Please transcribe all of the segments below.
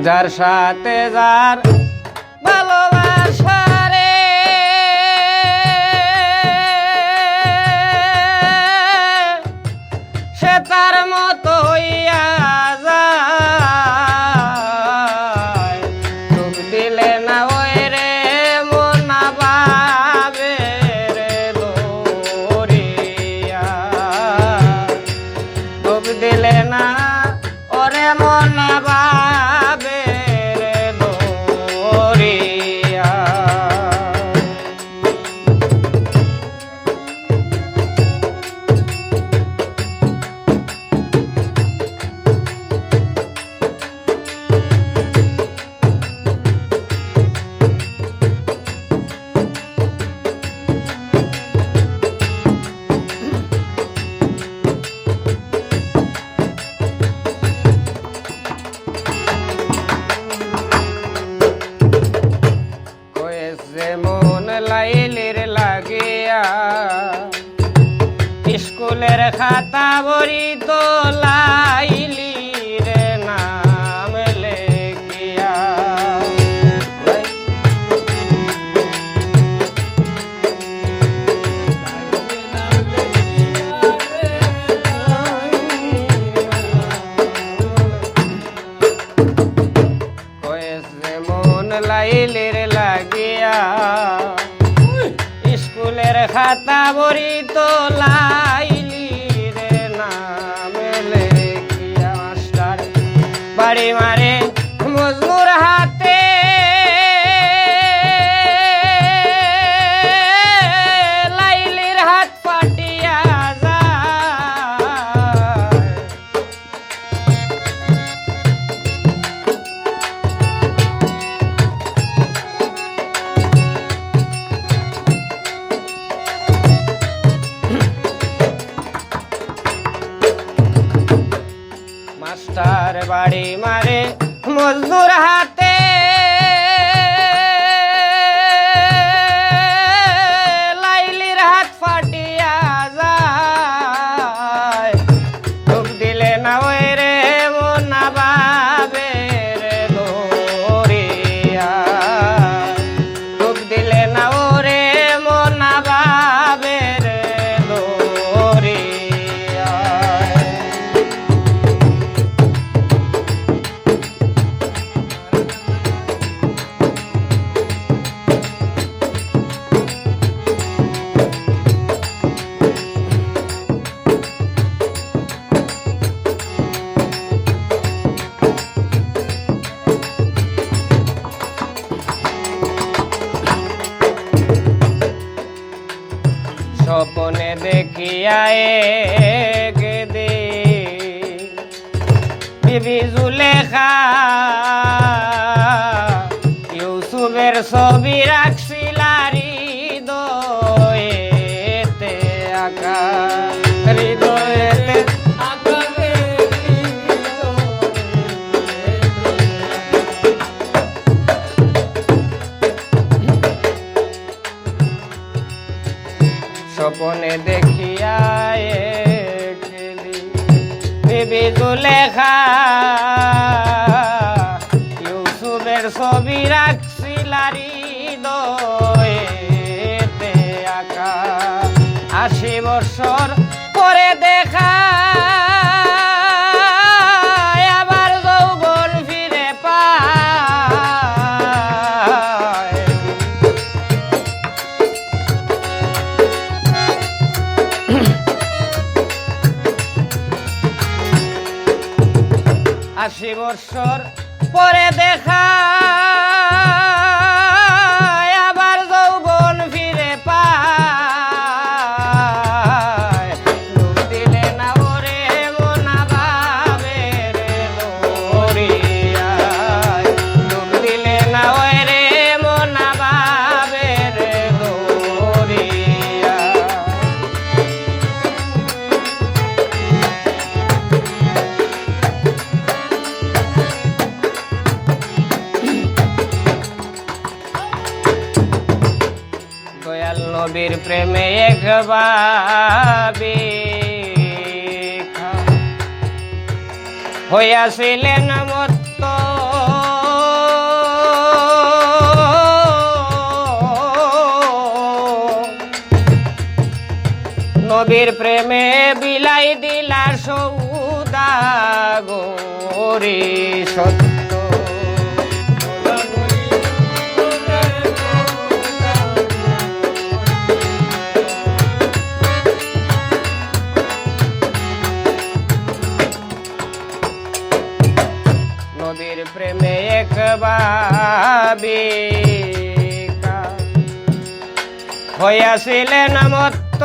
যার সাথে যার ভালোবাসা রে সে তার মতো হইয়া যায়। ডুব দিলে না ওই রে মন না পাবে রে দরিয়া। ডুব দিলে না ওরে মন না পাবে রে দরিয়া। মন লাইলির লাগিয়া স্কুলের খাতা বড়ি তো লাইলি রে নাম লেখিয়া। কয়েছে মন লাইলির লাগিয়া স্কুলের খাতা বড়ি তো লাইলি রে নাম লেখিয়া। মাস্টার বাড়ি মারে মজনুর হাতে লাইলির হাত ফাটিয়া যায়। মাস্টার বাড়ি মারে মজদুর হাতে লাইলির হাত ফাটিয়া যায়। ডুব দিলে না ওই রে মন না পাবে রে দরিয়া। ডুব দিলে না ওরে মন না পাবে রে দরিয়া। স্বপনে দেখিয়া একদিন বিবি জুলেখা ইউসুফের ছবি রাখছিলা হৃদয়েতে আঁকা। হৃদয়েতে আঁকা স্বপনে দেখিয়া বিবি জুলেখা ইউসুফের ছবি রাখছিলা হৃদয়েতে আঁকা। ৮০ বছর পরে দেখা আবার যৌবন ফিরে পায়। ৮০ বছর পরে দেখা আবার যৌবন ফিরে পায়। ডুব দিলে না ওরে মন না পাবে রে দরিয়া। ডুব দিলে না ওই রে মন না পাবে রে দরিয়া। নবীর প্রেমে একবার হইয়াছিলেন মত্ত নদীর প্রেমে বিলাই দিলা সৌদা গোরে সত্য নদীর প্রেমে একবার হইয়াছিলেন মত্ত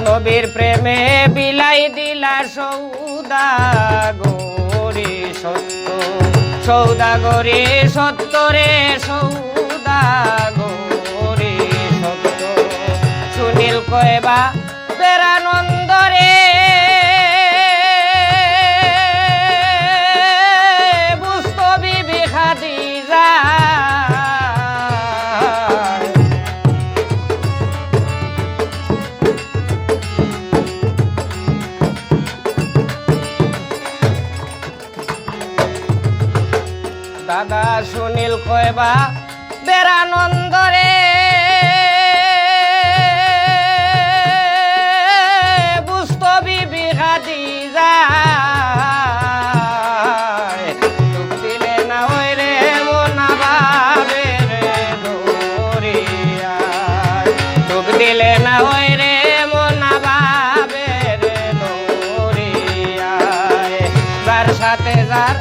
নবীর প্রেমে বিলাই দিলা সৌদা গরি সত্য সৌদা গরি সত্য রে সৌদা গরি সত্য সুনীল কয়বা বেরানন্দ রে দাদা সুনীল কয়বা বেরানন্দ রে বুস্তবি বিঘাদি যায় ডুব দিলে না ওই রে মোনা বাবে রে দরিয়ায় ডুব দিলে না ওই রে মোনা বাবে রে দরিয়ায় যার সাথে যার